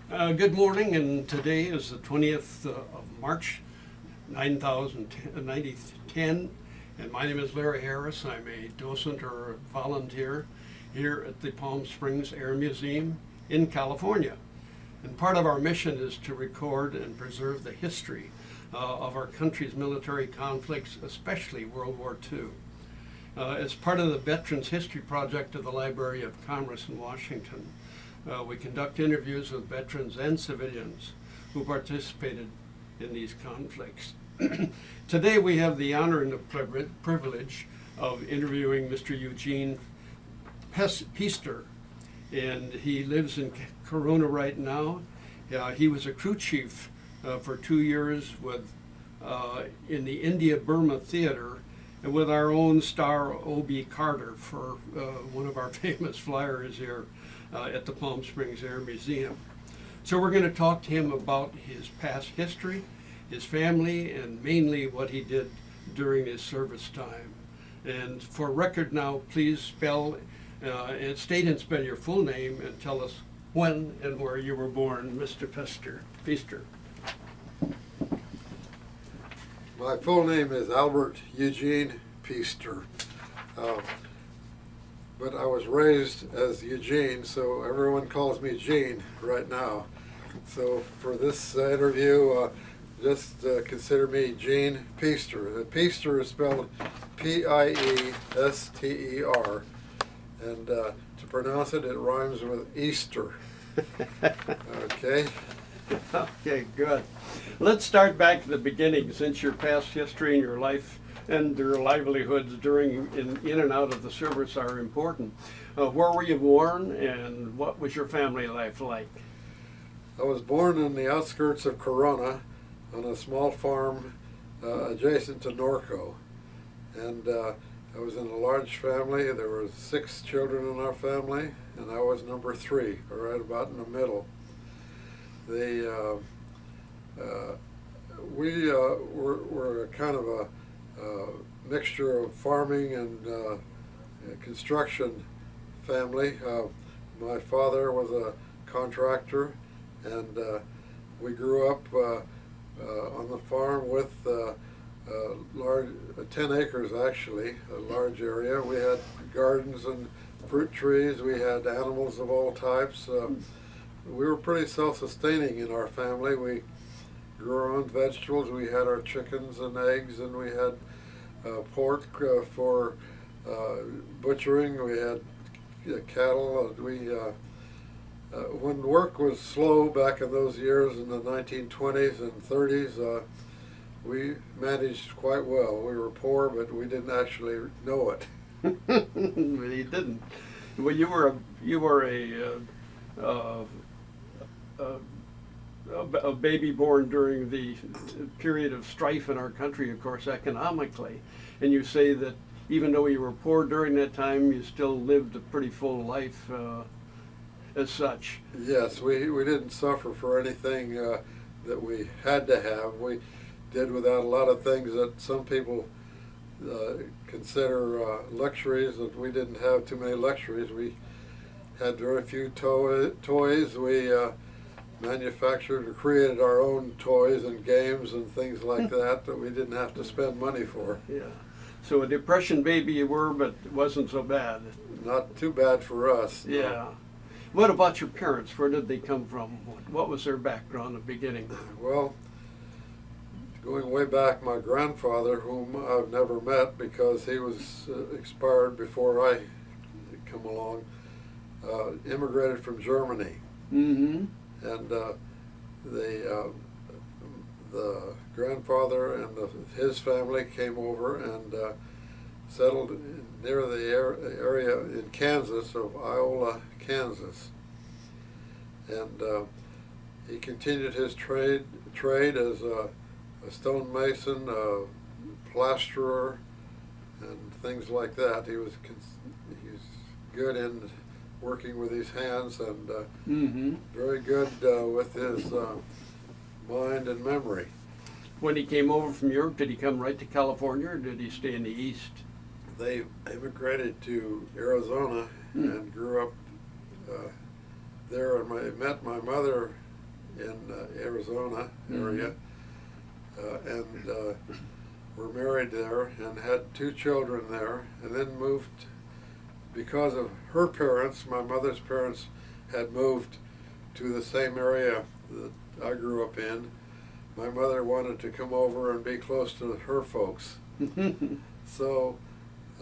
Good morning, and today is the 20th of March, 9010, and my name is Larry Harris. I'm a docent or volunteer here at the Palm Springs Air Museum in California. And part of our mission is to record and preserve the history of our country's military conflicts, especially World War II. As part of the Veterans History Project of the Library of Commerce in Washington, we conduct interviews with veterans and civilians who participated in these conflicts. Today we have the honor and the privilege of interviewing Mr. Eugene Piester, and he lives in Corona right now. He was a crew chief for 2 years in the India-Burma theater, and with our own star O.B. Carter for one of our famous flyers here at the Palm Springs Air Museum. So we're going to talk to him about his past history, his family, and mainly what he did during his service time. And for record now, please state and spell your full name and tell us when and where you were born, Mr. Piester. My full name is Albert Eugene Piester, but I was raised as Eugene, so everyone calls me Gene right now. So for this interview, just consider me Gene Piester. Piester is spelled P-I-E-S-T-E-R, and to pronounce it, it rhymes with Easter. Okay. Okay, good. Let's start back at the beginning, since your past history and your life and your livelihoods in and out of the service are important. Where were you born, and what was your family life like? I was born in the outskirts of Corona on a small farm adjacent to Norco, and I was in a large family. There were 6 children in our family, and I was number 3, right about in the middle. We were kind of a mixture of farming and construction family. My father was a contractor, and we grew up on the farm with large 10 acres actually, a large area. We had gardens and fruit trees. We had animals of all types. We were pretty self-sustaining in our family. We grew our own vegetables. We had our chickens and eggs, and we had pork for butchering. We had cattle. When work was slow back in those years in the 1920s and 30s, we managed quite well. We were poor, but we didn't actually know it. You didn't. Well, you were a baby born during the period of strife in our country, of course, economically. And you say that even though you were poor during that time, you still lived a pretty full life as such. Yes, we didn't suffer for anything that we had to have. We did without a lot of things that some people consider luxuries, that we didn't have too many luxuries. We had very few toys. We manufactured or created our own toys and games and things like that we didn't have to spend money for. Yeah. So a depression baby you were, but it wasn't so bad. Not too bad for us. Yeah. No. What about your parents? Where did they come from? What was their background at the beginning? Well, going way back, my grandfather, whom I've never met because he was expired before I come along, immigrated from Germany. Mm-hmm. And the grandfather and his family came over and settled near the area in Kansas of Iola, Kansas. And he continued his trade as a stonemason, a plasterer, and things like that. He was good in working with his hands, and very good with his mind and memory. When he came over from Europe, did he come right to California, or did he stay in the East? They immigrated to Arizona and grew up there, and met my mother in Arizona area, and were married there and had 2 children there, and then moved because of her parents. My mother's parents had moved to the same area that I grew up in. My mother wanted to come over and be close to her folks. So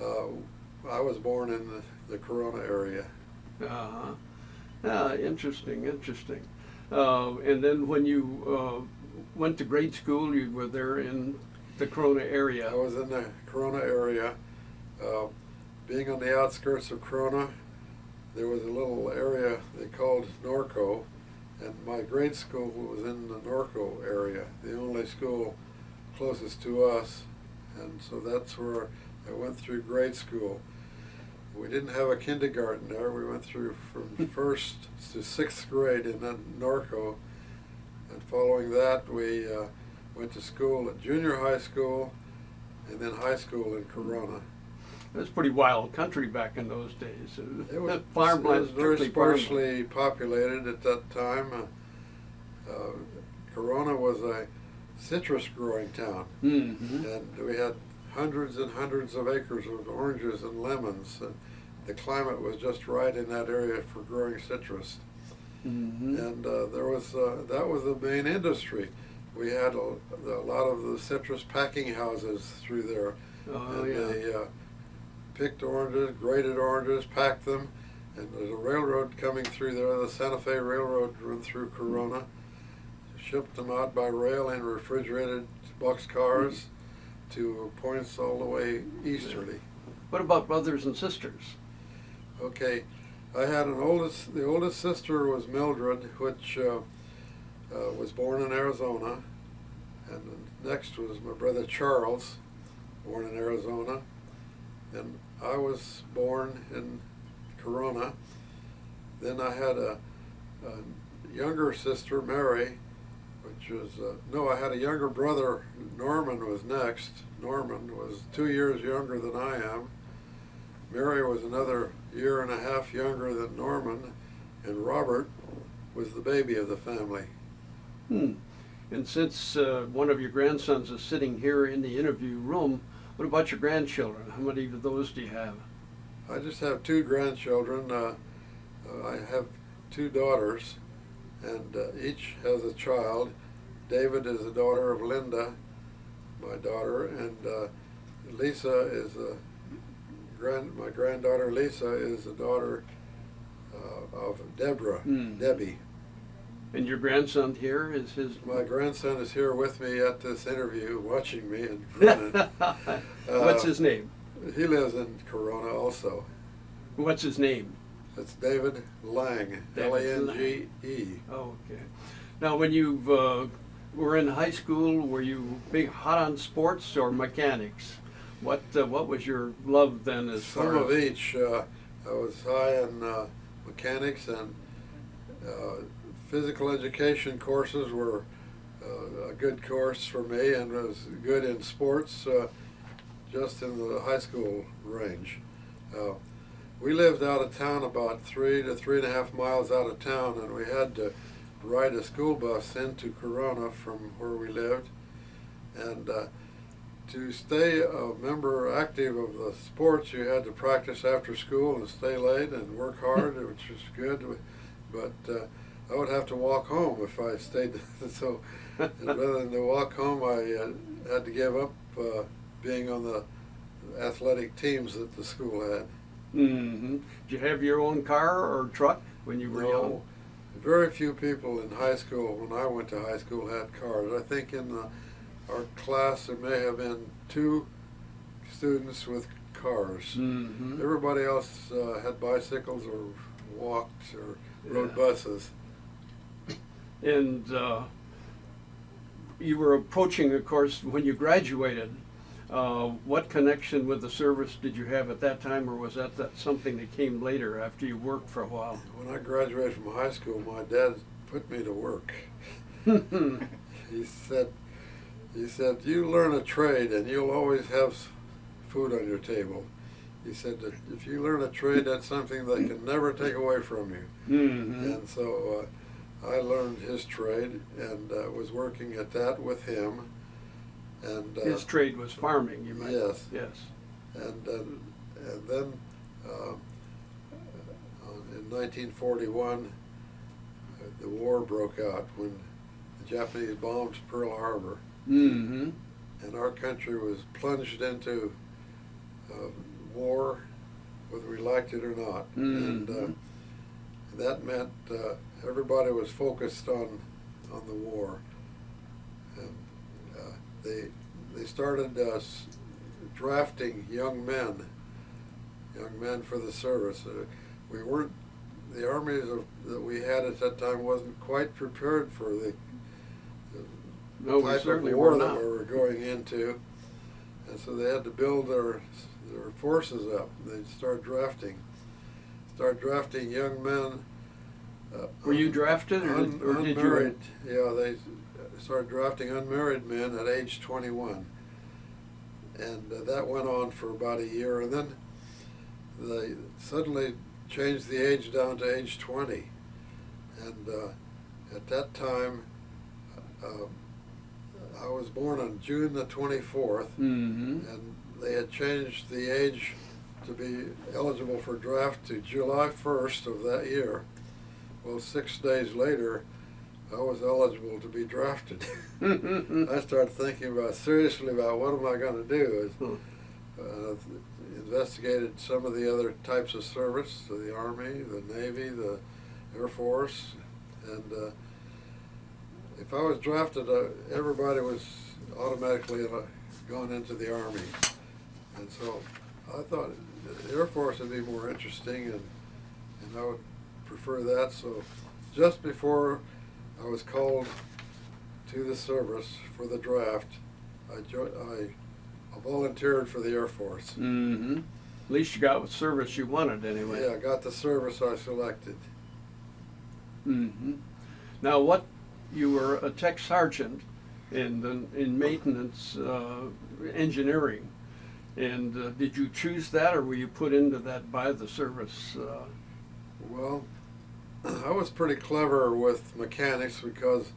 I was born in the Corona area. Interesting, interesting. And then when you went to grade school, you were there in the Corona area. I was in the Corona area. Being on the outskirts of Corona, there was a little area they called Norco, and my grade school was in the Norco area, the only school closest to us, and so that's where I went through grade school. We didn't have a kindergarten there. We went through from 1st to 6th grade in Norco, and following that we went to school at junior high school and then high school in Corona. It was pretty wild country back in those days. It was very sparsely populated at that time. Corona was a citrus growing town, and we had hundreds and hundreds of acres of oranges and lemons. The climate was just right in that area for growing citrus. And there was that was the main industry. We had a lot of the citrus packing houses through there. They picked oranges, graded oranges, packed them, and there's a railroad coming through there. The Santa Fe Railroad run through Corona, shipped them out by rail in refrigerated boxcars to points all the way easterly. What about brothers and sisters? Okay, I had the oldest sister was Mildred, which was born in Arizona, and the next was my brother Charles, born in Arizona, and I was born in Corona. Then I had a younger sister, Mary, which was, I had a younger brother, Norman was next. Norman was 2 years younger than I am. Mary was another 1.5 years younger than Norman, and Robert was the baby of the family. And since one of your grandsons is sitting here in the interview room, what about your grandchildren? How many of those do you have? I just have 2 grandchildren. I have 2 daughters, and each has a child. David is the daughter of Linda, my daughter, and Lisa is my granddaughter Lisa is the daughter of Deborah, Debbie. And your grandson here is his? My grandson is here with me at this interview, watching me and grinning. What's his name? He lives in Corona also. What's his name? It's David Lang, Lange. Okay. Now, when you were in high school, were you big hot on sports or mechanics? What was your love then as far as? Some of each. I was high in mechanics, and physical education courses were a good course for me, and was good in sports, just in the high school range. We lived out of town about 3 to 3.5 miles out of town, and we had to ride a school bus into Corona from where we lived. And to stay a member active of the sports, you had to practice after school and stay late and work hard, which was good. But I would have to walk home if I stayed. So rather than to walk home, I had to give up being on the athletic teams that the school had. Mm-hmm. Did you have your own car or truck when you were young? Very few people in high school, when I went to high school, had cars. I think in our class there may have been 2 students with cars. Mm-hmm. Everybody else had bicycles or walked or rode buses. And you were approaching, of course, when you graduated. What connection with the service did you have at that time, or was that something that came later after you worked for a while? When I graduated from high school, my dad put me to work. He said, you learn a trade and you'll always have food on your table. He said that if you learn a trade, that's something they can never take away from you. Mm-hmm. And so I learned his trade and was working at that with him. And his trade was farming, you might. Yes. Yes. And then in 1941, the war broke out when the Japanese bombed Pearl Harbor. Mm-hmm. And our country was plunged into war, whether we liked it or not. Mm-hmm. And that meant everybody was focused on the war. And they started drafting young men for the service. We weren't, the armies that we had at that time wasn't quite prepared for the No, we type of certainly war were that not. we were going into, and so they had to build their forces up. They start drafting young men. Were you drafted, or did you? Unmarried. Yeah, they started drafting unmarried men at age 21, and that went on for about a year, and then they suddenly changed the age down to age 20, and at that time. I was born on June the 24th, Mm-hmm. and they had changed the age to be eligible for draft to July 1st of that year. Well, 6 days later, I was eligible to be drafted. I started thinking seriously about what am I going to do. Investigated some of the other types of service, the Army, the Navy, the Air Force, and if I was drafted, everybody was automatically going into the Army. And so I thought the Air Force would be more interesting, and I would prefer that. So just before I was called to the service for the draft, I volunteered for the Air Force. Mm-hmm. At least you got what service you wanted anyway. Yeah, I got the service I selected. Mm-hmm. Now, what you were a tech sergeant in maintenance engineering, and did you choose that, or were you put into that by the service? Well, I was pretty clever with mechanics because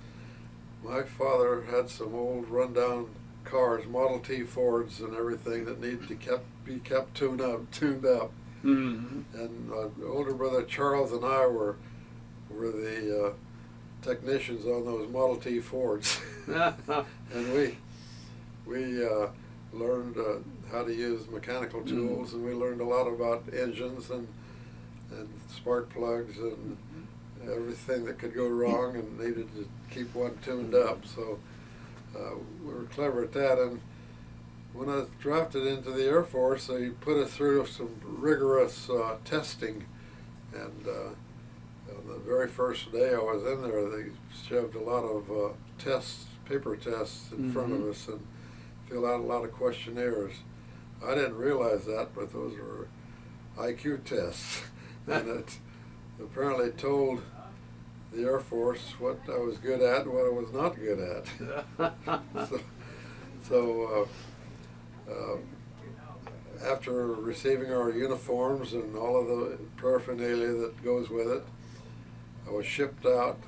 my father had some old rundown cars, Model T Fords and everything that needed to be kept tuned up. Mm-hmm. And my older brother Charles and I were the technicians on those Model T Fords. And we learned how to use mechanical tools, and we learned a lot about engines and spark plugs and everything that could go wrong and needed to keep one tuned up. So we were clever at that. And when I was drafted into the Air Force, they put us through some rigorous testing. And on the very first day I was in there, they shoved a lot of paper tests in front of us and filled out a lot of questionnaires. I didn't realize that, but those were IQ tests. And it apparently told the Air Force what I was good at and what I was not good at. So after receiving our uniforms and all of the paraphernalia that goes with it, I was shipped out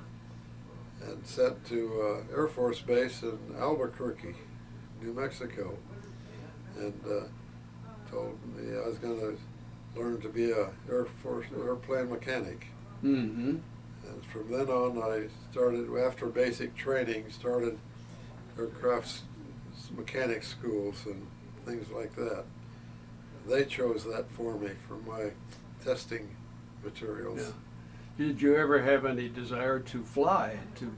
and sent to Air Force Base in Albuquerque, New Mexico, and told me I was going to learn to be a Air Force airplane mechanic. Mm-hmm. And from then on, I started, after basic training, started aircraft mechanic schools and things like that. They chose that for me for my testing materials. Yeah. Did you ever have any desire to fly, to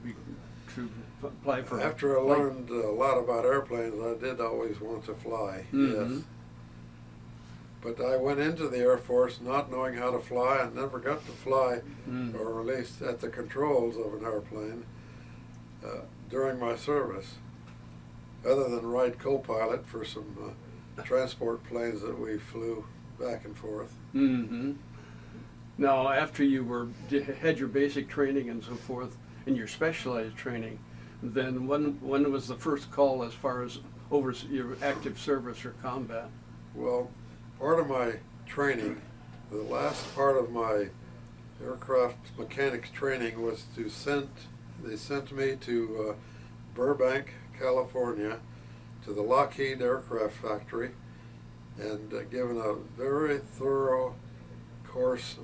apply for? After I learned a lot about airplanes, I did always want to fly. Mm-hmm. Yes. But I went into the Air Force not knowing how to fly and never got to fly, or at least at the controls of an airplane, during my service, other than ride co-pilot for some transport planes that we flew back and forth. Mm-hmm. Now, after you had your basic training and so forth, and your specialized training, then when was the first call as far as over your active service or combat? Well, part of my training, the last part of my aircraft mechanics training was they sent me to Burbank, California, to the Lockheed Aircraft Factory, and given a very thorough course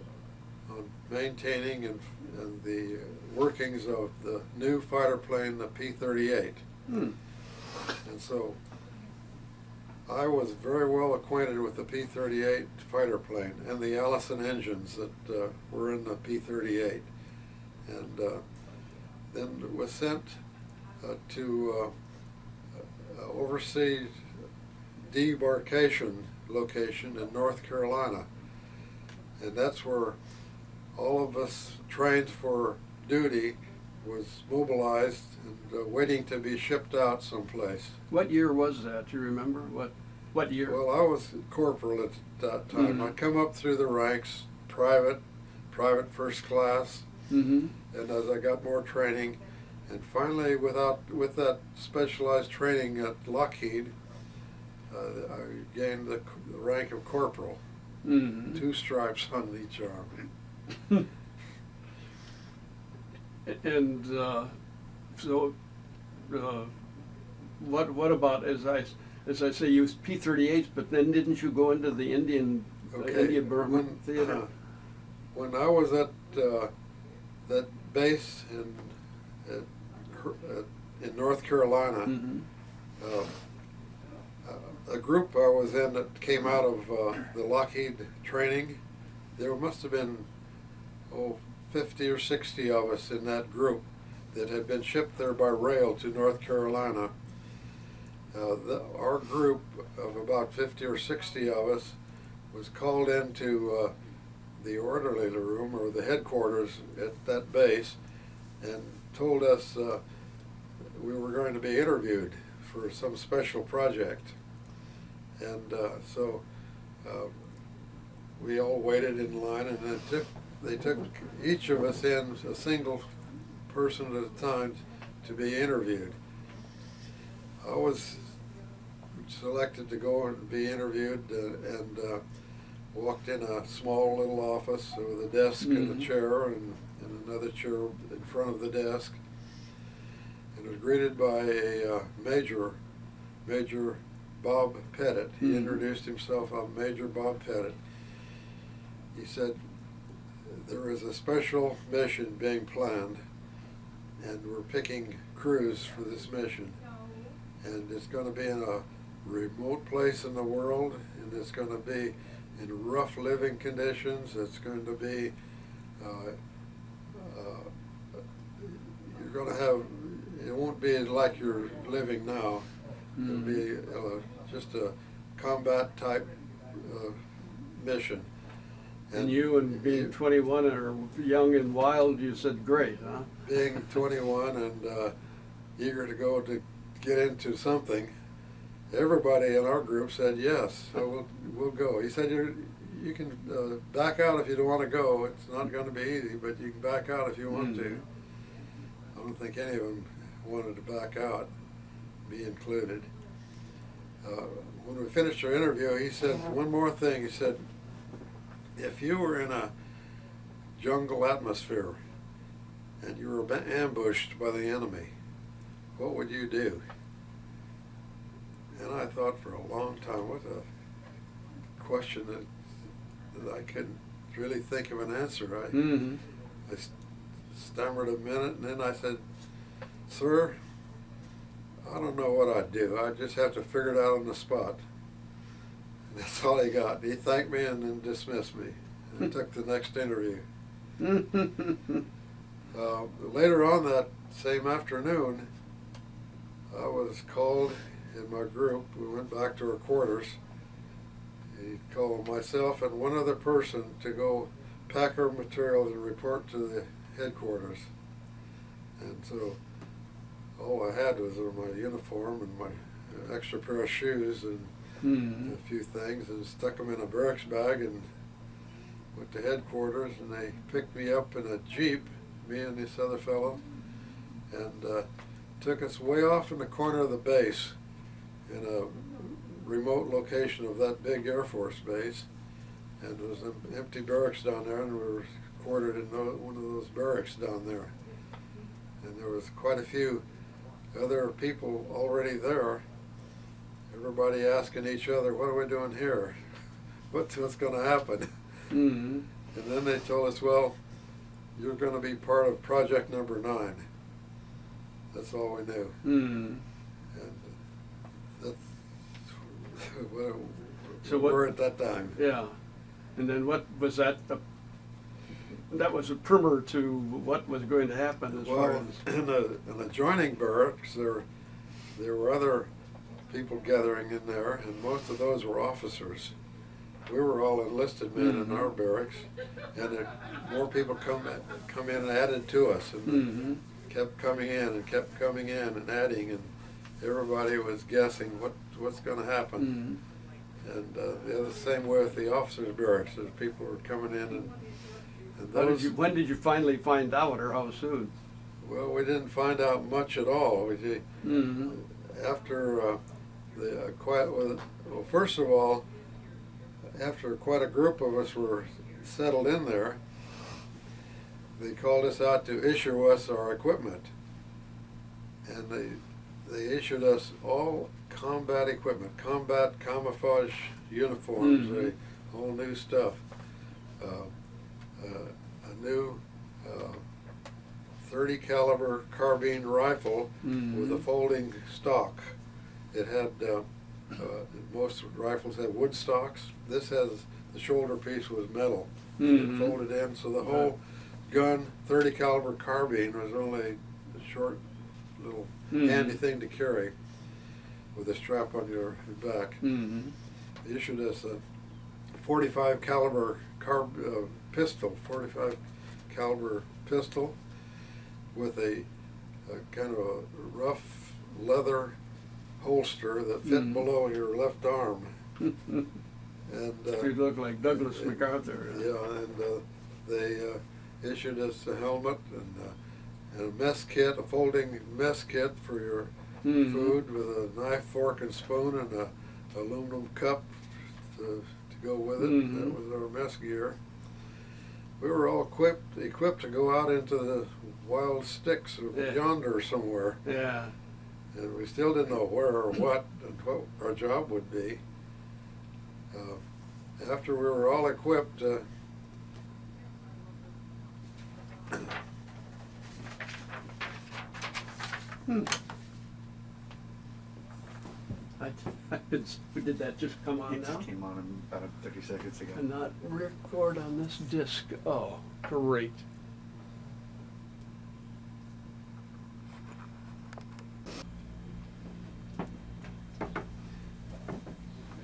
on maintaining and the workings of the new fighter plane, the P-38. Hmm. And so I was very well acquainted with the P-38 fighter plane and the Allison engines that were in the P-38. And then was sent to oversee debarkation location in North Carolina. And that's where all of us trained for duty was mobilized and waiting to be shipped out someplace. What year was that? Do you remember? What year? Well, I was corporal at that time. Mm-hmm. I come up through the ranks, private first class, Mm-hmm. and as I got more training, and finally with that specialized training at Lockheed, I gained the rank of corporal. Mm-hmm. 2 stripes on each arm. And so, what about, as I say, you used P-38s, but then didn't you go into the India Burma theater? When I was at that base in North Carolina, Mm-hmm. a group I was in that came out of the Lockheed training, there must have been 50 or 60 of us in that group that had been shipped there by rail to North Carolina. Our group of about 50 or 60 of us was called into the orderly room or the headquarters at that base and told us we were going to be interviewed for some special project. And so we all waited in line, and they took each of us in, a single person at a time, to be interviewed. I was selected to go and be interviewed, and walked in a small little office with a desk and Mm-hmm. a chair and another chair in front of the desk, and was greeted by a Major Bob Pettit. He Mm-hmm. introduced himself as Major Bob Pettit. He said, there is a special mission being planned, and we're picking crews for this mission. And it's going to be in a remote place in the world, and it's going to be in rough living conditions. It's going to be, you're going to have, it won't be like you're living now. It'll be just a combat type mission. And you, and being 21 or young and wild, you said great, huh? Being 21 and eager to go to get into something, everybody in our group said yes, so we'll go. He said you can back out if you don't want to go. It's not going to be easy, but you can back out if you want to. I don't think any of them wanted to back out, me included. When we finished our interview, he said one more thing. He said, if you were in a jungle atmosphere and you were ambushed by the enemy, what would you do? And I thought for a long time, what a question that I couldn't really think of an answer. I stammered a minute, and then I said, sir, I don't know what I'd do. I just have to figure it out on the spot. And that's all he got. He thanked me and then dismissed me and took the next interview. Later on that same afternoon, I was called in my group. We went back to our quarters. He called myself and one other person to go pack our materials and report to the headquarters. And so all I had was my uniform and my extra pair of shoes and a few things, and stuck them in a barracks bag and went to headquarters, and they picked me up in a Jeep, me and this other fellow, and took us way off in the corner of the base in a remote location of that big Air Force base. And there was an empty barracks down there, and we were quartered in one of those barracks down there. And there was quite a few other people already there. Everybody asking each other, what are we doing here? What's going to happen? Mm-hmm. And then they told us, well, you're going to be part of project number 9. That's all we knew. Mm-hmm. And that's where So we were at that time. Yeah. And then what was that? That was a primer to what was going to happen as far Well, as... in the adjoining barracks, there were other people gathering in there, and most of those were officers. We were all enlisted men in our barracks, and more people come in and added to us, and kept coming in and kept coming in and adding, and everybody was guessing what's going to happen. And the other same way with the officers' barracks, as people were coming in, and those. When did you finally find out, or how soon? Well, we didn't find out much at all. After well, first of all, after quite a group of us were settled in there, they called us out to issue us our equipment, and they issued us all combat equipment, combat camouflage uniforms, all new stuff, a new 30 caliber carbine rifle with a folding stock. It had most rifles have wood stocks. This has, the shoulder piece was metal. It folded in, so the whole gun, 30 caliber carbine, was only a short little handy thing to carry with a strap on your back. They issued us a 45 caliber pistol, 45 caliber pistol with a kind of a rough leather holster that fit below your left arm. And You look like Douglas MacArthur. yeah, and they issued us a helmet and a mess kit, a folding mess kit for your food, with a knife, fork, and spoon, and a aluminum cup to go with it. That was our mess gear. We were all equipped to go out into the wild sticks yonder somewhere. Yeah. And we still didn't know where or what and what our job would be. After we were all equipped, Did that just come on It now? just came on about 30 seconds ago. And not record on this disc. Oh, great.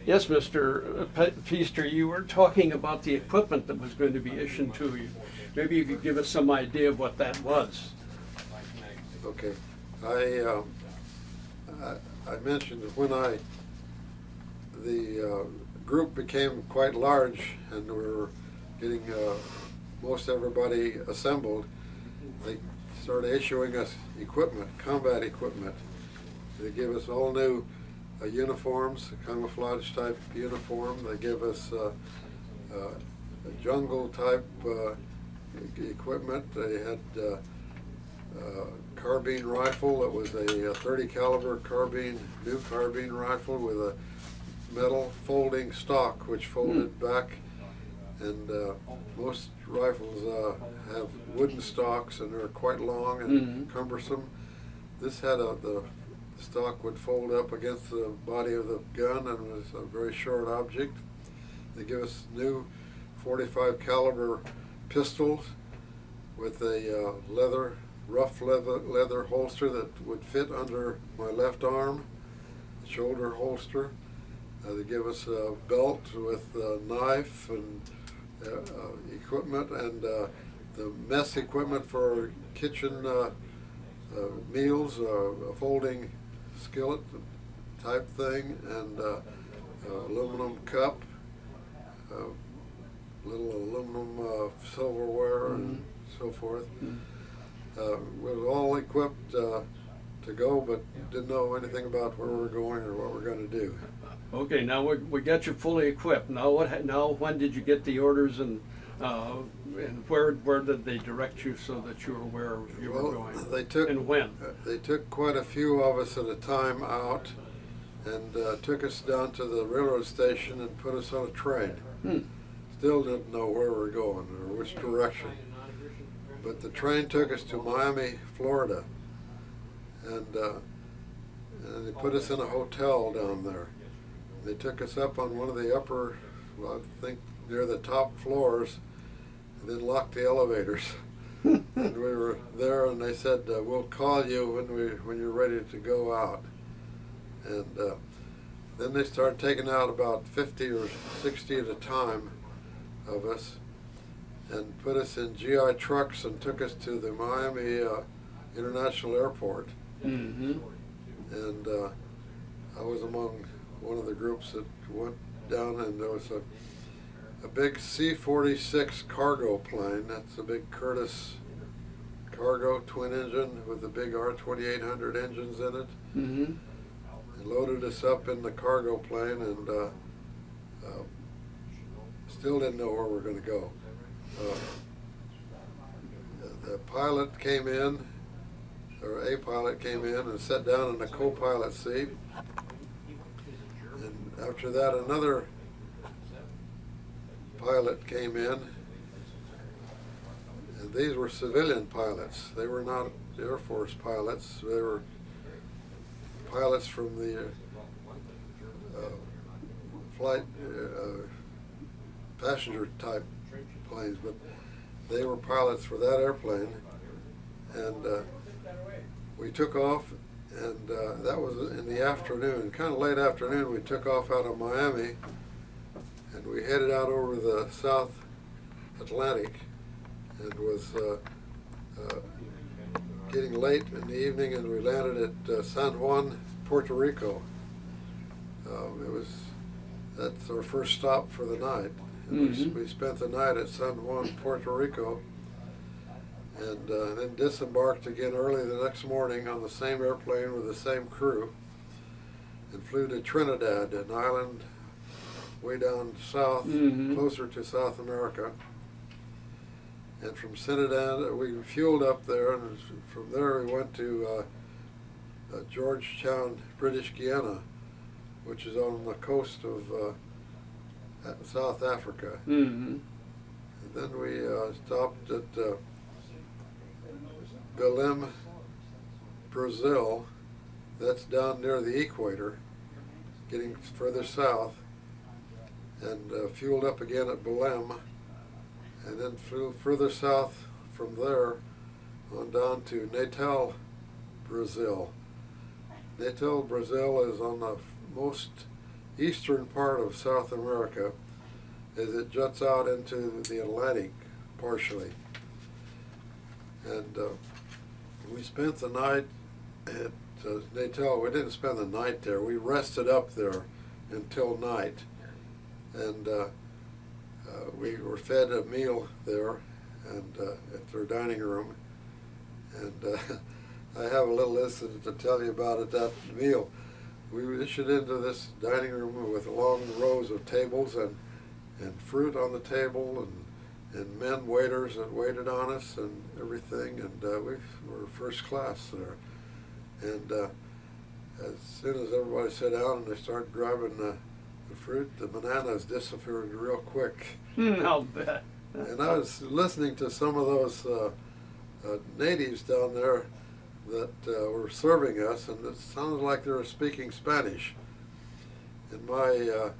Yes, Mr. Piester, you were talking about the equipment that was going to be issued to you. Maybe you could give us some idea of what that was. okay, I mentioned that when the group became quite large and we were getting most everybody assembled, they started issuing us equipment, combat equipment. They gave us all new uniforms, camouflage type uniform. They gave us a jungle type equipment. They had carbine rifle that was a 30 caliber carbine, new carbine rifle with a metal folding stock which folded back, and most rifles have wooden stocks and they're quite long and cumbersome. This had the stock would fold up against the body of the gun and was a very short object. They give us new 45 caliber pistols with a rough leather holster that would fit under my left arm, shoulder holster. They give us a belt with a knife and equipment, and the mess equipment for kitchen meals, a folding skillet type thing, and aluminum cup, little aluminum silverware and so forth. We were all equipped to go, but didn't know anything about where we were going or what we're going to do. Okay, now we got you fully equipped. Now when did you get the orders and And where did they direct you so that you were aware of you were going? They took, and when? They took quite a few of us at a time out and took us down to the railroad station and put us on a train. Still didn't know where we were going or which direction. But the train took us to Miami, Florida. And they put us in a hotel down there. They took us up on one of the upper, I think near the top floors, and then locked the elevators. And we were there, and they said, "We'll call you when you're ready to go out." And then they started taking out about 50 or 60 at a time of us, and put us in GI trucks and took us to the Miami International Airport. Mm-hmm. And I was among one of the groups that went down, and there was a big C-46 cargo plane. That's a big Curtiss cargo twin engine with the big R-2800 engines in it. Mm-hmm. They loaded us up in the cargo plane, and still didn't know where we were going to go. The pilot came in, or a pilot came in and sat down in the co-pilot seat. And after that, another pilot came in, and these were civilian pilots. They were not Air Force pilots. They were pilots from the flight passenger type planes, but they were pilots for that airplane. And we took off, and that was in the afternoon, kind of late afternoon. We took off out of Miami, and we headed out over the South Atlantic, and was getting late in the evening, and we landed at San Juan, Puerto Rico. That's our first stop for the night. And we spent the night at San Juan, Puerto Rico, and then disembarked again early the next morning on the same airplane with the same crew, and flew to Trinidad, an island way down south, closer to South America. And from Trinidad, we fueled up there, and from there we went to Georgetown, British Guiana, which is on the coast of South Africa. Mm-hmm. And then we stopped at Belém, Brazil. That's down near the equator, getting further south, and fueled up again at Belém, and then flew further south from there on down to Natal, Brazil. Natal, Brazil is on the most eastern part of South America, as it juts out into the Atlantic partially. And we spent the night at Natal. We didn't spend the night there. We rested up there until night, and we were fed a meal there, and at their dining room. And I have a little incident to tell you about at that meal. We issued into this dining room with long rows of tables and fruit on the table, and men waiters that waited on us and everything, and we were first class there. And as soon as everybody sat down and they started grabbing the fruit, the bananas disappeared real quick. I'll bet. And I was listening to some of those natives down there that were serving us, and it sounded like they were speaking Spanish. And my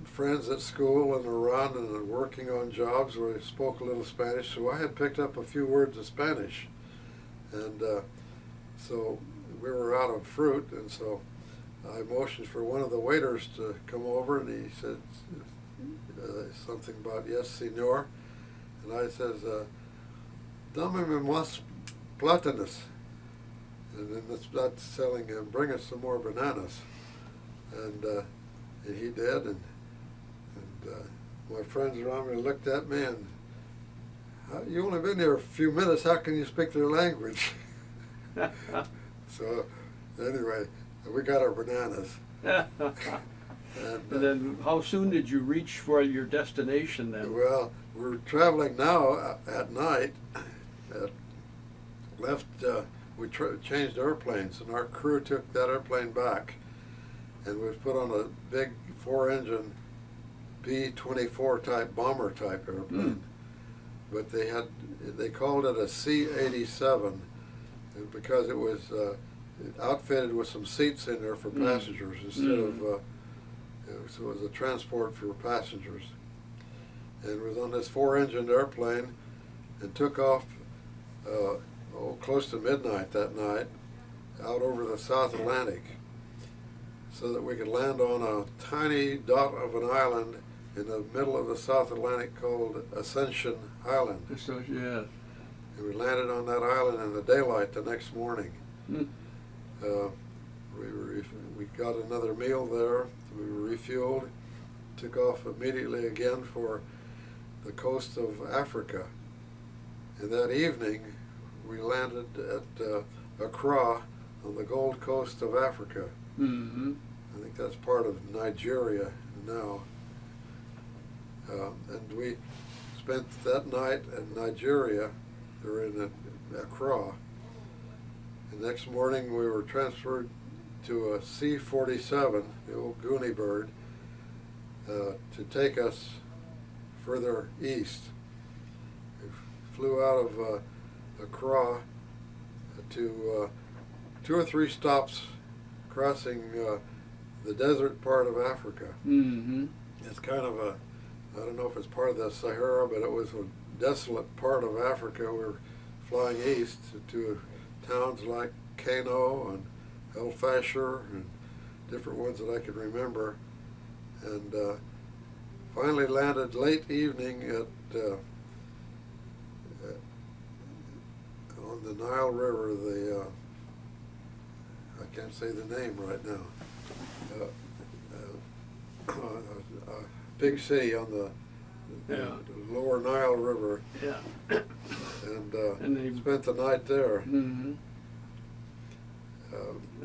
friends at school and around and working on jobs where they spoke a little Spanish, so I had picked up a few words of Spanish. And so we were out of fruit, and so I motioned for one of the waiters to come over, and he said something about, "Yes, senor." And I says, "Dame más plátanos." And then that's telling him, "Bring us some more bananas." And he did, and my friends around me looked at me, and, "You only been here a few minutes, how can you speak their language?" So anyway, we got our bananas. And then how soon did you reach for your destination then? Well, we're traveling now at night. Left, we changed airplanes, and our crew took that airplane back, and was put on a big 4-engine B-24 type bomber type airplane. But they called it a C-87 because it was outfitted with some seats in there for passengers instead of, so it was a transport for passengers. And it was on this 4-engine airplane and took off close to midnight that night out over the South Atlantic so that we could land on a tiny dot of an island in the middle of the South Atlantic called Ascension Island. So, yeah. And we landed on that island in the daylight the next morning. We got another meal there, we were refueled, took off immediately again for the coast of Africa. And that evening we landed at Accra on the Gold Coast of Africa. I think that's part of Nigeria now. And we spent that night in Nigeria, or in Accra. The next morning we were transferred to a C-47, the old Goonie bird, to take us further east. We flew out of Accra to 2 or 3 stops crossing the desert part of Africa. It's kind of a, I don't know if it's part of the Sahara, but it was a desolate part of Africa. We were flying east to towns like Kano and El Fasher and different ones that I could remember, and finally landed late evening at on the Nile River, I can't say the name right now, a big city on the lower Nile River, and they spent the night there.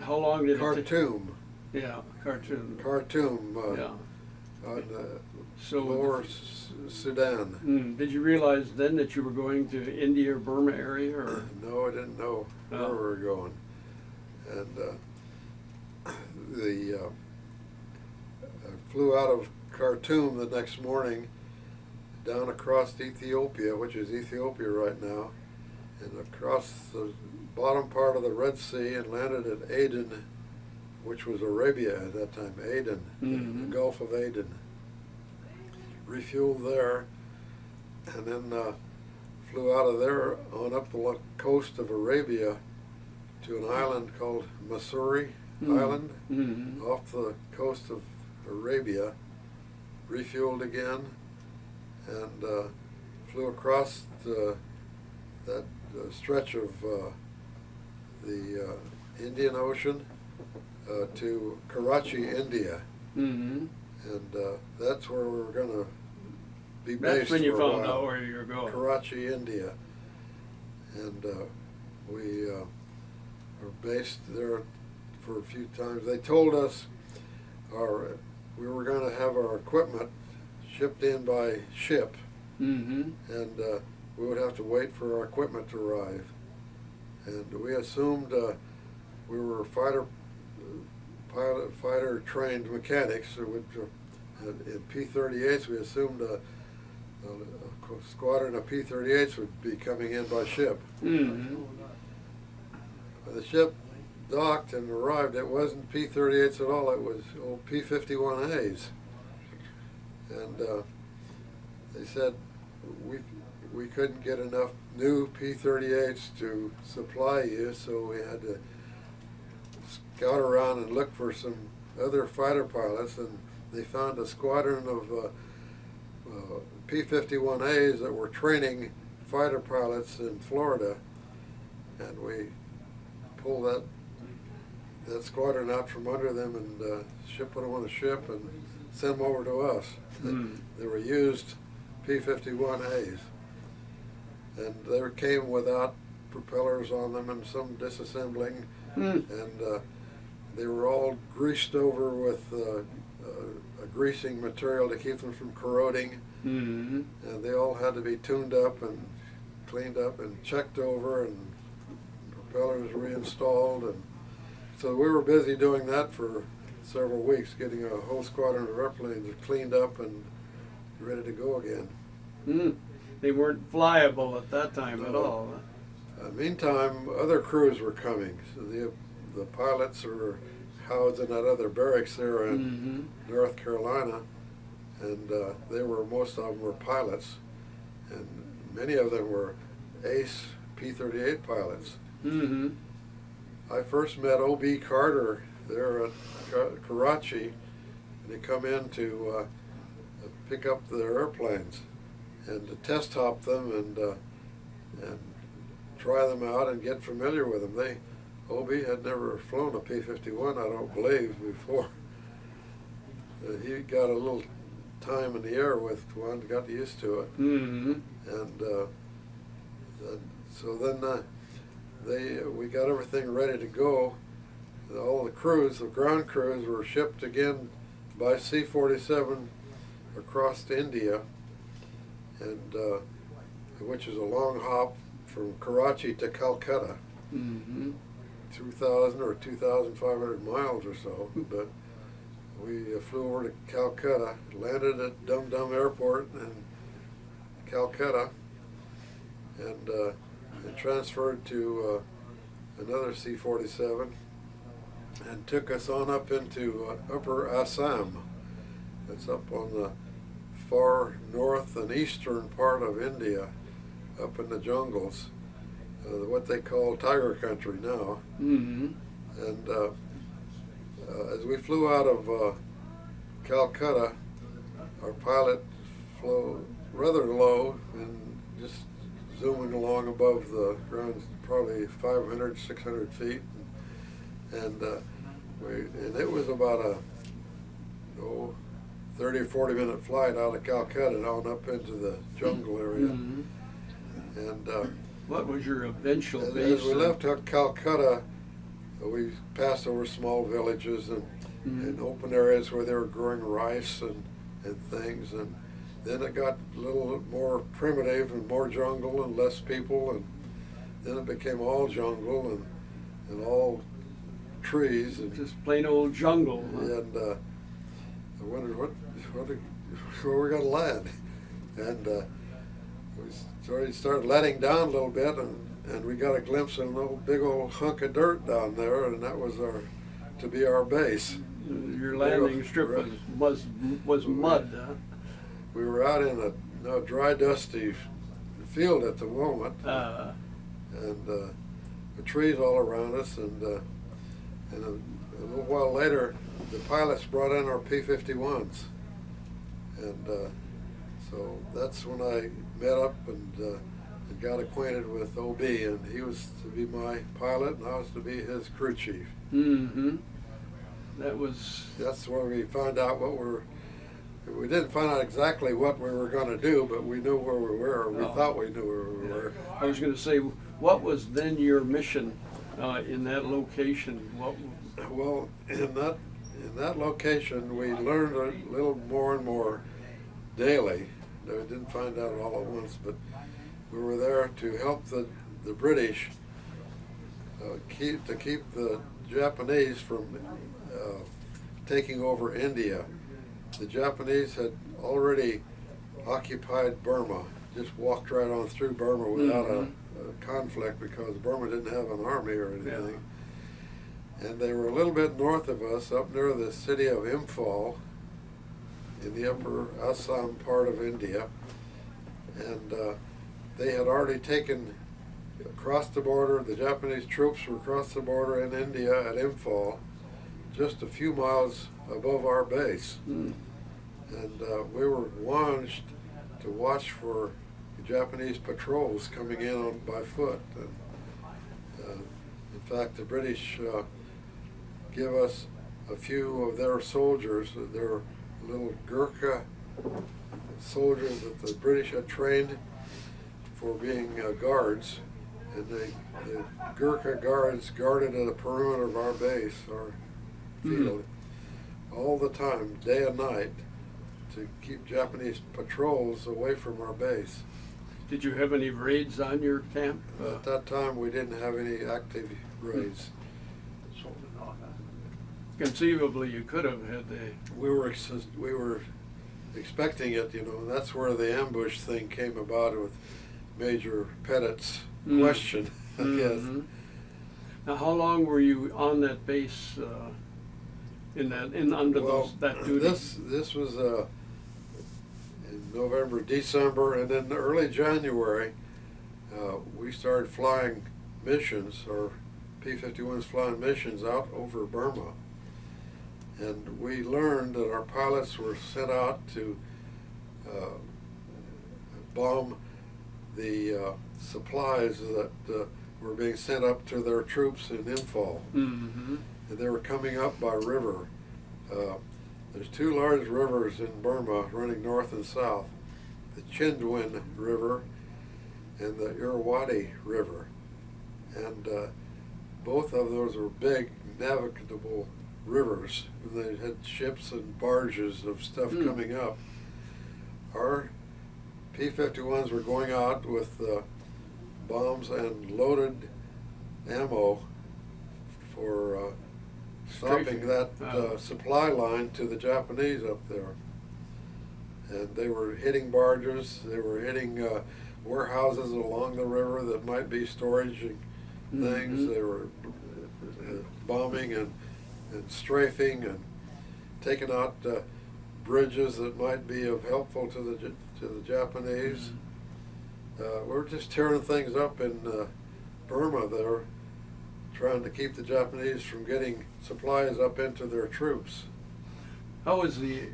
How long did Khartoum. Khartoum. Khartoum, on lower Sudan. Did you realize then that you were going to India or Burma area? Or? No, I didn't know where we were going. And I flew out of Khartoum the next morning down across Ethiopia, which is Ethiopia right now, and across the bottom part of the Red Sea and landed at Aden, which was Arabia at that time, Aden, the Gulf of Aden. Refueled there, and then flew out of there on up the coast of Arabia to an island called Masuri Island, off the coast of Arabia. Refueled again, and flew across that stretch of the Indian Ocean to Karachi, India. And that's where we were going to be based. That's when you for a found while. out where you were going. Karachi, India. And we were based there for a few times. They told us we were going to have our equipment shipped in by ship, and we would have to wait for our equipment to arrive. And we assumed we were fighter trained mechanics. So in P-38s, we assumed a squadron of P-38s would be coming in by ship. When the ship docked and arrived, it wasn't P-38s at all, it was old P-51As. And they said we couldn't get enough new P-38s to supply you, so we had to scout around and look for some other fighter pilots, and they found a squadron of P-51As that were training fighter pilots in Florida, and we pulled that squadron out from under them and put them on a ship and sent them over to us. They were used P-51As, and they came without propellers on them and some disassembling, and they were all greased over with greasing material to keep them from corroding. Mm-hmm. And they all had to be tuned up and cleaned up and checked over, and propellers reinstalled. And so we were busy doing that for several weeks, getting a whole squadron of airplanes cleaned up and ready to go again. Mm. They weren't flyable at that time at No. all. Meantime, other crews were coming. So the pilots were housed in that other barracks there in Mm-hmm. North Carolina, and most of them were pilots, and many of them were ace P-38 pilots. Mm-hmm. I first met O.B. Carter there at Karachi, and he come in to pick up their airplanes and to test hop them and try them out and get familiar with them. O.B. had never flown a P-51, I don't believe, before. He got a little time in the air with one, got used to it. Mm-hmm. And so then we got everything ready to go. All the crews, the ground crews, were shipped again by C-47 across to India, and which is a long hop from Karachi to Calcutta, Mm-hmm. 2,000 or 2,500 miles or so. But we flew over to Calcutta, landed at Dum Dum Airport in Calcutta, and transferred to another C-47, and took us on up into Upper Assam. That's up on the far north and eastern part of India, up in the jungles, what they call Tiger Country now. Mm-hmm. And as we flew out of Calcutta, our pilot flew rather low and just zooming along above the ground, probably 500, 600 feet. And it was about a 30 or 40 minute flight out of Calcutta on up into the jungle area. Mm-hmm. And What was your eventual as base? we left Calcutta, we passed over small villages and open areas where they were growing rice and things, and then it got a little more primitive and more jungle and less people, and then it became all jungle and all trees and Just plain old jungle. Huh? and I wondered where we're going to land, and we started letting down a little bit, and we got a glimpse of a little big old hunk of dirt down there, and that was to be our base. Your landing strip was mud. Huh? We were out in a dry, dusty field at the moment, and the trees all around us, and a little while later, the pilots brought in our P-51s, and so that's when I met up and got acquainted with O.B., and he was to be my pilot, and I was to be his crew chief. Mm-hmm. That's where we found out we didn't find out exactly what we were going to do, but we knew where we were. We thought we knew where we were. I was going to say, what was then your mission in that location? Well, in that location, we learned a little more and more daily. We didn't find out all at once, but we were there to help the British keep the Japanese from taking over India. The Japanese had already occupied Burma, just walked right on through Burma without a conflict, because Burma didn't have an army or anything. Yeah. And they were a little bit north of us, up near the city of Imphal, in the upper Assam part of India. And they had already taken across the border, the Japanese troops were across the border in India at Imphal, just a few miles above our base. And we were launched to watch for the Japanese patrols coming in by foot. And, in fact, the British give us a few of their soldiers, their little Gurkha soldiers that the British had trained for being guards, and the Gurkha guards guarded the perimeter of our base, our field. all the time, day and night, to keep Japanese patrols away from our base. Did you have any raids on your camp? At that time, we didn't have any active raids. Conceivably, you could have had the. We were expecting it, you know, and that's where the ambush thing came about with Major Pettit's question, I guess. Now, how long were you on that base? Under that duty? This was in November, December, and then early January, we started flying missions, or P-51s flying missions out over Burma. And we learned that our pilots were sent out to bomb the supplies that were being sent up to their troops in Imphal. And they were coming up by river. There's two large rivers in Burma running north and south, the Chindwin River and the Irrawaddy River. And both of those are big navigable rivers. They had ships and barges of stuff coming up. Our P-51s were going out with bombs and loaded ammo for stopping that supply line to the Japanese up there. And they were hitting barges, they were hitting warehouses along the river that might be storage things. They were bombing and strafing and taking out bridges that might be helpful to the Japanese. We're just tearing things up in Burma there, trying to keep the Japanese from getting supplies up into their troops. How was the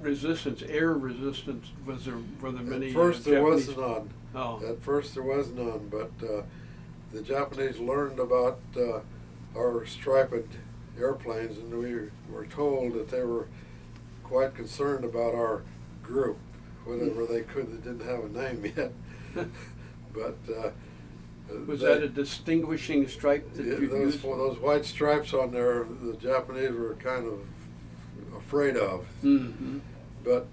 resistance, air resistance? Were there many? At first there Japanese? was none. Oh. At first there was none, but the Japanese learned about our striped airplanes, and we were told that they were quite concerned about our group, whatever they could. They didn't have a name yet, but was that a distinguishing stripe that you used? Those white stripes on there, the Japanese were kind of afraid of. But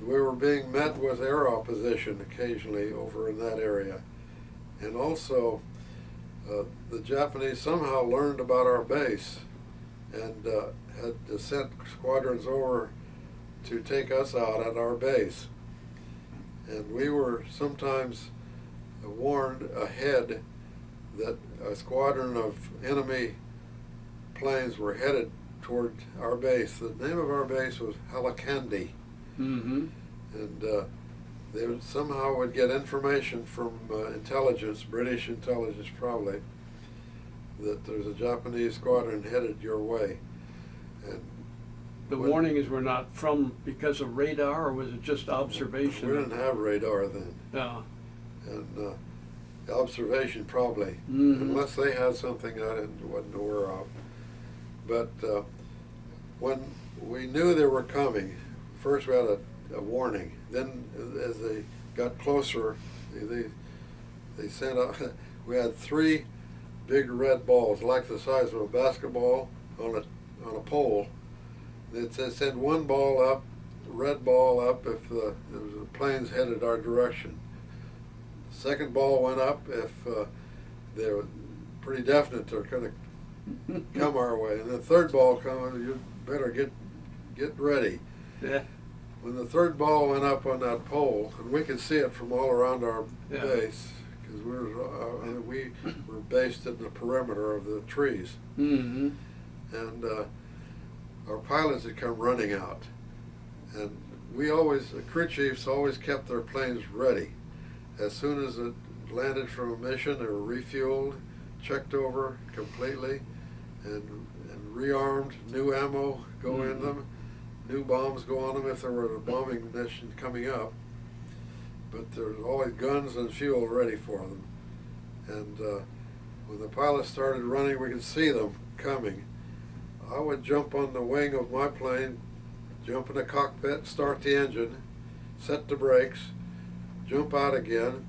we were being met with air opposition occasionally over in that area, and also the Japanese somehow learned about our base and had sent squadrons over to take us out at our base. And we were sometimes warned ahead that a squadron of enemy planes were headed toward our base. The name of our base was Halakandi. And they somehow would get information from intelligence, British intelligence probably, that there's a Japanese squadron headed your way. And the warnings were not because of radar, or was it just observation? We didn't have radar then. Yeah. And observation probably, unless they had something I wasn't aware of. But when we knew they were coming, first we had a warning. Then as they got closer, they sent out, we had 3 big red balls, like the size of a basketball, on a pole. They'd send one ball up, red ball up, if there was a planes headed our direction. The second ball went up if they were pretty definite they're going to come our way. And the third ball coming, you better get ready. Yeah. When the third ball went up on that pole, and we could see it from all around our base, because we were based in the perimeter of the trees. And our pilots had come running out. And the crew chiefs always kept their planes ready. As soon as it landed from a mission, they were refueled, checked over completely, and rearmed, new ammo go in them. New bombs go on them if there were a bombing mission coming up. But there's always guns and fuel ready for them. And when the pilots started running, we could see them coming. I would jump on the wing of my plane, jump in the cockpit, start the engine, set the brakes, jump out again.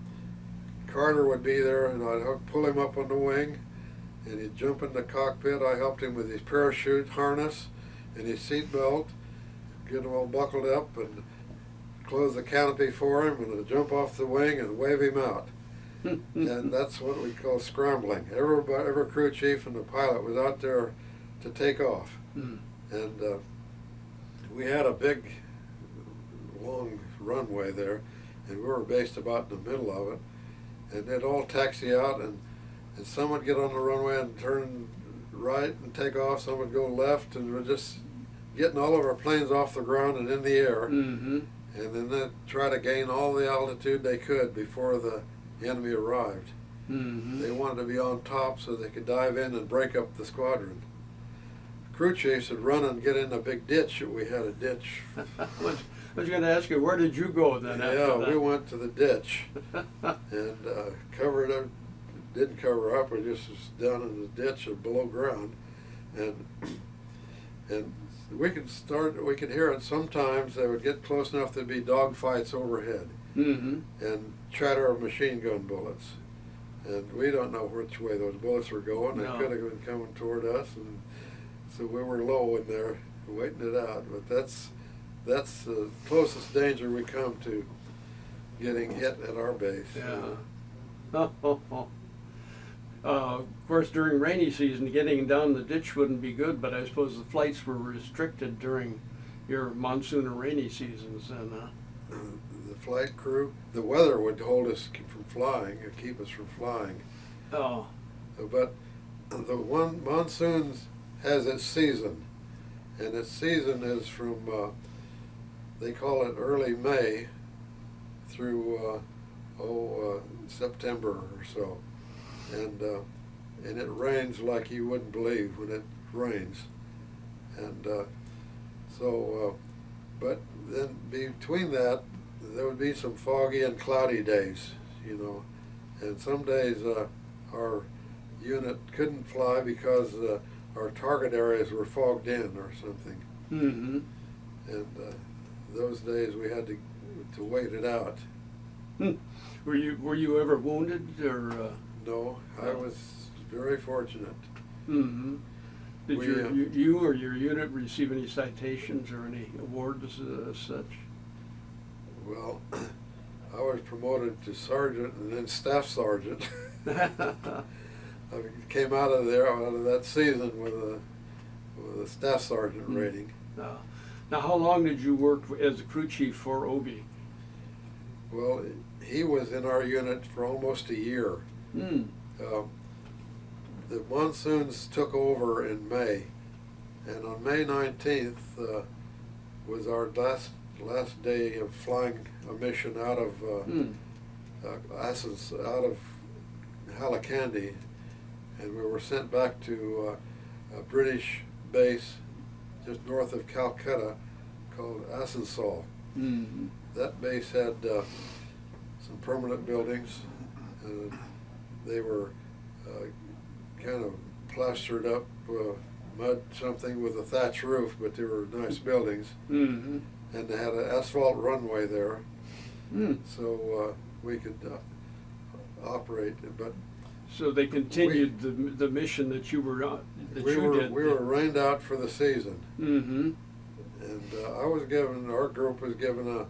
Carter would be there, and I'd pull him up on the wing, and he'd jump in the cockpit. I helped him with his parachute harness, in his seatbelt, get him all buckled up, and close the canopy for him, and jump off the wing and wave him out. And that's what we call scrambling. Every crew chief and the pilot was out there to take off. Mm. And we had a big, long runway there, and we were based about in the middle of it. And they'd all taxi out, and some would get on the runway and turn right and take off, some would go left, and we're just getting all of our planes off the ground and in the air. Mm-hmm. And then they'd try to gain all the altitude they could before the enemy arrived. Mm-hmm. They wanted to be on top so they could dive in and break up the squadron. Crew chiefs would run and get in a big ditch. We had a ditch. I was going to ask you, where did you go then after Yeah, that? we went to the ditch and covered up. Didn't cover up. We just was down in the ditch or below ground, and we could hear it sometimes. They would get close enough there'd be dog fights overhead. Mm-hmm. And chatter of machine gun bullets. And we don't know which way those bullets were going. They No. could have been coming toward us, and so we were low in there waiting it out. But that's the closest danger we come to getting hit at our base. Yeah. Of course, during rainy season, getting down the ditch wouldn't be good, but I suppose the flights were restricted during your monsoon or rainy seasons. And The flight crew, the weather would hold us from flying, or keep us from flying. oh, But the one monsoons has its season, and its season is from they call it early May through September or so, and it rains like you wouldn't believe when it rains, and but then between that there would be some foggy and cloudy days, and some days our unit couldn't fly because our target areas were fogged in or something. mm-hmm. And those days we had to wait it out. Were you ever wounded or? No, I was very fortunate. Mm-hmm. Did We, you or your unit receive any citations or any awards as such? Well, I was promoted to sergeant and then staff sergeant. I came out of that season with a staff sergeant rating. Now, how long did you work as a crew chief for Obi? Well, he was in our unit for almost a year. Mm. The monsoons took over in May, and on May 19th was our last day of flying a mission out of out of Halicandi, and we were sent back to a British base just north of Calcutta called Asansol. Mm-hmm. That base had some permanent buildings. They were kind of plastered up mud something with a thatch roof, but they were nice buildings. Mm-hmm. And they had an asphalt runway there, so we could operate. But so they continued the mission that you were on. we were rained out for the season. Mm-hmm. And our group was given a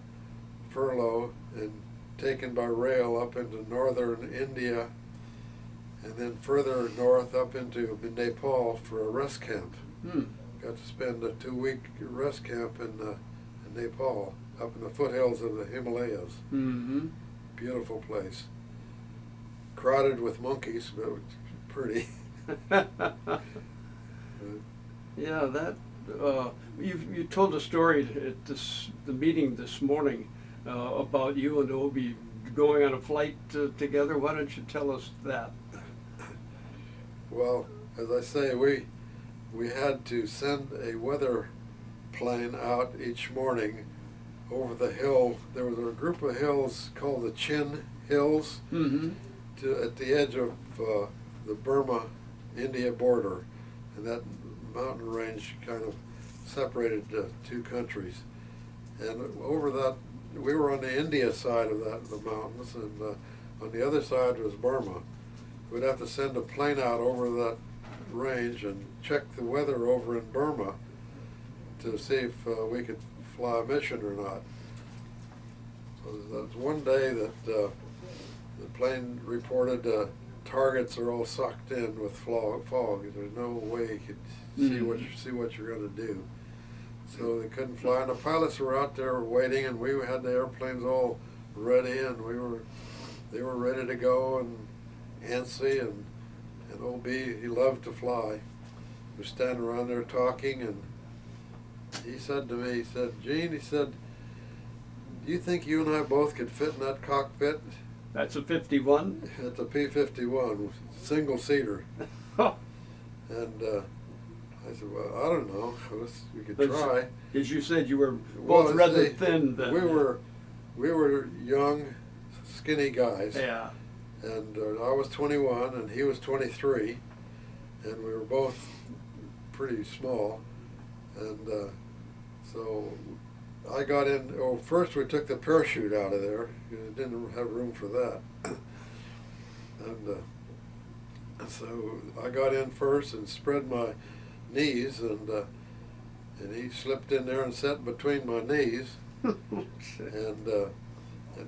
furlough and taken by rail up into northern India, and then further north up into Nepal for a rest camp. Mm. Got to spend a 2-week rest camp in Nepal, up in the foothills of the Himalayas. Mm-hmm. Beautiful place. Crowded with monkeys, but pretty. Yeah, that you told a story at the meeting this morning about you and Obi going on a flight together. Why don't you tell us that? Well, as I say, we had to send a weather plane out each morning over the hill. There was a group of hills called the Chin Hills, Mm-hmm. at the edge of the Burma-India border, and that mountain range kind of separated two countries. And over that, we were on the India side of the mountains, and on the other side was Burma. We'd have to send a plane out over that range and check the weather over in Burma. to see if we could fly a mission or not. So there was one day that the plane reported targets are all sucked in with fog. There's no way you could see what you're going to do. So they couldn't fly, and the pilots were out there waiting, and we had the airplanes all ready, and they were ready to go, and antsy, and old B, he loved to fly. We were standing around there talking, and he said to me, he said, "Gene," he said, "do you think you and I both could fit in that cockpit?" That's a 51? It's a P-51, single seater. And I said, "Well, I don't know. We could try." As you said, you were both rather thin then. We were young, skinny guys. Yeah. And I was 21 and he was 23, and we were both pretty small. And so I got in. Oh, first we took the parachute out of there. We didn't have room for that. And so I got in first and spread my knees, and he slipped in there and sat between my knees, and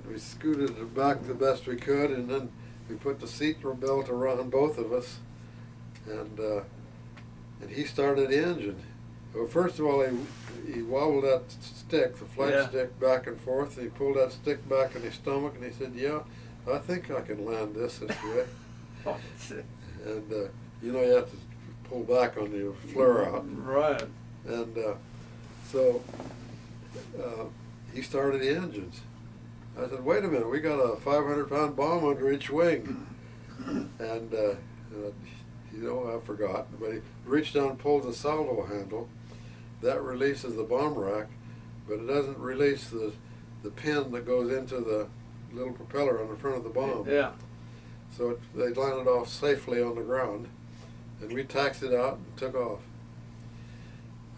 we scooted it back the best we could, and then we put the seat belt around both of us, and he started the engine. Well, first of all, he wobbled that stick, the flight stick, back and forth, and he pulled that stick back in his stomach, and he said, "Yeah, I think I can land this way." And you know, you have to pull back on the flare out. Right. And so he started the engines. I said, "Wait a minute, we got a 500-pound bomb under each wing." And you know, I forgot, but he reached down and pulled the salvo handle. That releases the bomb rack, but it doesn't release the pin that goes into the little propeller on the front of the bomb. Yeah. So they landed off safely on the ground, and we taxied out and took off.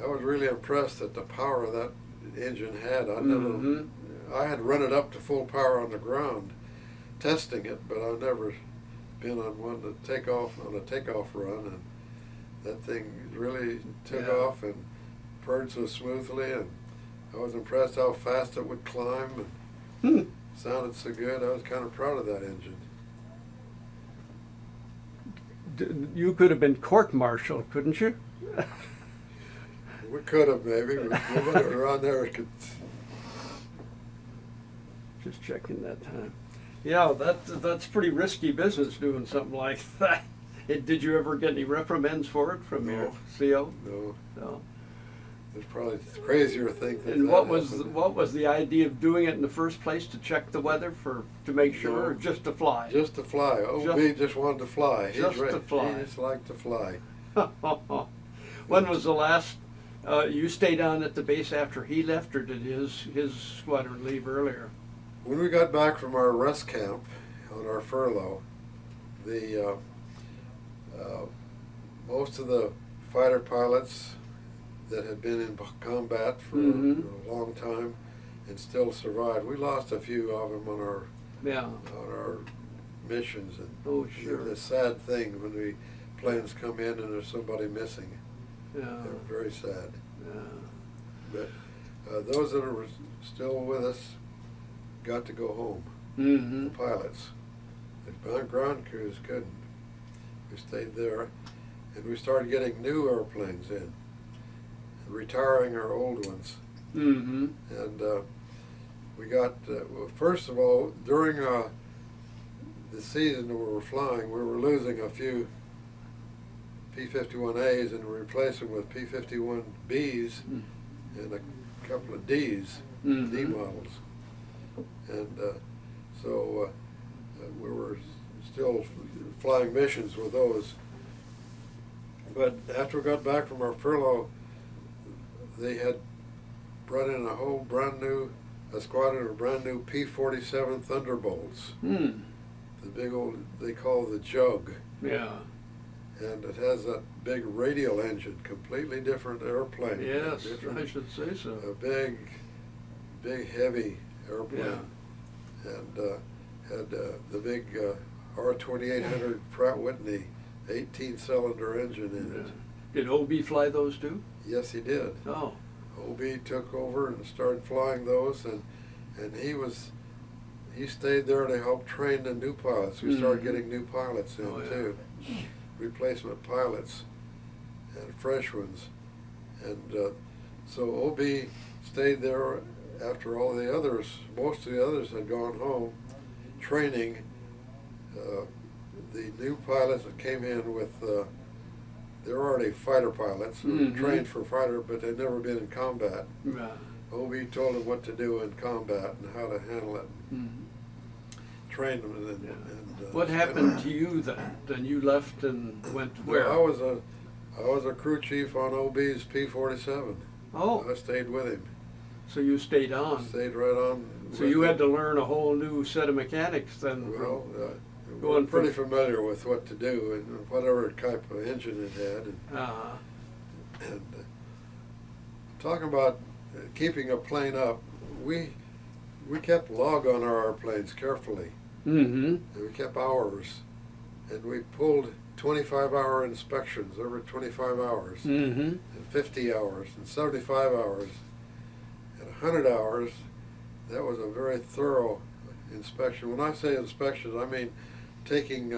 I was really impressed at the power that engine had. I had run it up to full power on the ground, testing it, but I've never been on one to take off on a takeoff run, and that thing really took off and purred so smoothly, and I was impressed how fast it would climb, and sounded so good. I was kind of proud of that engine. You could have been court-martialed, couldn't you? We could have, maybe. Nobody around there could. Just checking that time. Yeah, that's pretty risky business doing something like that. Did you ever get any reprimands for it from your CO? No. No. There's probably crazier things. And what was the idea of doing it in the first place? To check the weather, to make sure, or just to fly? Just to fly. We just wanted to fly. Just to fly. He just liked to fly. When was the last? You stayed on at the base after he left, or did his squadron leave earlier? When we got back from our rest camp on our furlough, the most of the fighter pilots that had been in combat for a long time and still survived. We lost a few of them on our missions, and the sad thing when the planes come in and there's somebody missing. They're very sad. But those that are still with us got to go home. The pilots. The ground crews couldn't. We stayed there, and we started getting new airplanes in, retiring our old ones. And we got, well, first of all, during the season that we were flying, we were losing a few P-51As and replacing them with P-51Bs and a couple of Ds, D models. And so we were still flying missions with those. But after we got back from our furlough, they had brought in a whole a squadron of brand new P-47 Thunderbolts. The big old, they call the Jug. Yeah. And it has that big radial engine, completely different airplane. Yes, I should say so. A big, heavy airplane. And had the big R-2800 Pratt Whitney 18-cylinder engine in it. Did OB fly those too? Yes, he did. Oh. OB took over and started flying those, and he stayed there to help train the new pilots. We started getting new pilots in too, replacement pilots and fresh ones, and so OB stayed there after all the others. Most of the others had gone home, training the new pilots that came in with. They were already fighter pilots, who were trained for fighter, but they'd never been in combat. OB told them what to do in combat and how to handle it. Trained them. And what happened to you then? Then you left and went where? I was a crew chief on OB's P-47. Oh. I stayed with him. So you stayed on. Stayed right on. So you had to learn a whole new set of mechanics then. Well, we're pretty familiar with what to do and whatever type of engine it had. And talking about keeping a plane up, we kept log on our airplanes carefully. And we kept hours, and we pulled 25-hour inspections every 25 hours, and 50 hours, and 75 hours, and 100 hours. That was a very thorough inspection. When I say inspections, I mean taking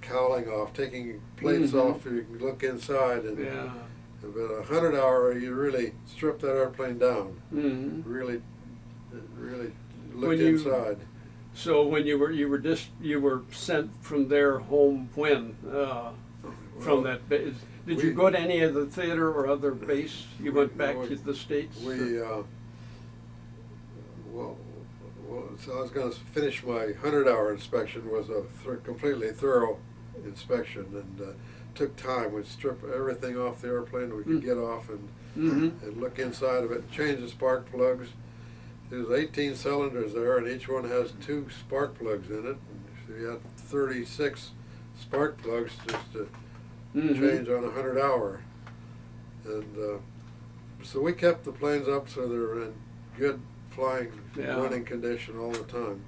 cowling off, taking plates off so you can look inside, and about 100 hour you really strip that airplane down, really look inside. So when you were sent from their home when from that base, did you go to any of the theater or other base? You went back to the States? So I was going to finish my 100-hour inspection. Was a completely thorough inspection, and took time. We'd strip everything off the airplane we could get off, and look inside of it, change the spark plugs. There's 18 cylinders there, and each one has 2 spark plugs in it. So you had 36 spark plugs just to change on a 100-hour. And so we kept the planes up so they're in good flying, running condition all the time.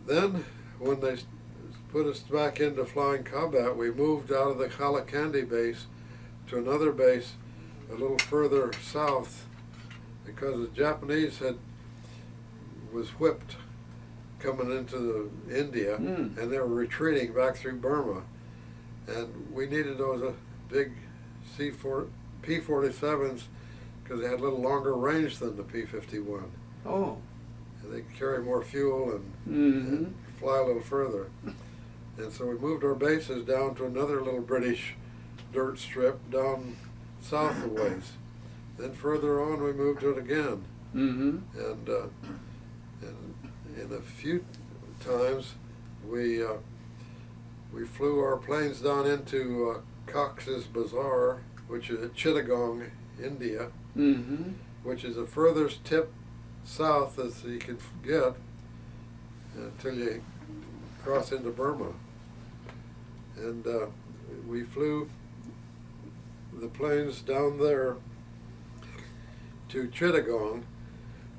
Then, when they put us back into flying combat, we moved out of the Kalakandi base to another base a little further south, because the Japanese was whipped coming into India, and they were retreating back through Burma, and we needed those big P-47s because they had a little longer range than the P-51. Oh. And they could carry more fuel and fly a little further. And so we moved our bases down to another little British dirt strip down south a ways. Then further on we moved to it again. And in a few times we flew our planes down into Cox's Bazar, which is at Chittagong, India, which is the furthest tip south as you could get until you cross into Burma. And we flew the planes down there to Chittagong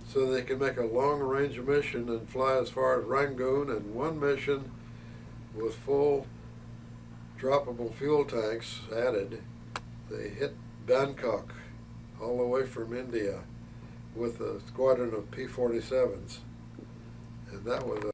so they could make a long-range mission and fly as far as Rangoon, and one mission with full droppable fuel tanks added. They hit Bangkok all the way from India with a squadron of P-47s, and that was a